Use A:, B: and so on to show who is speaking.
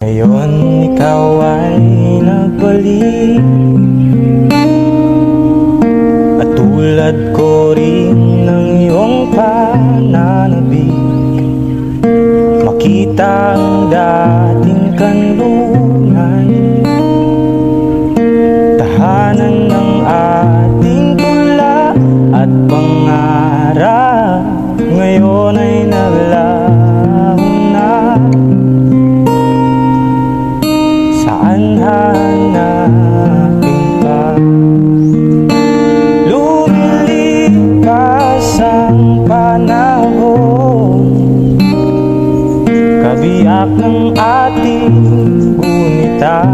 A: Ngayon ikaw ay nagbalik, at tulad ko rin ng iyong pananabik, makita ang dating kanlungan, tahanan ng ating tula at pangarap. Ngayon ay naglaho na, saan hanapin pa? Lumilipas ang panahon, kabiyak ng ating gunita.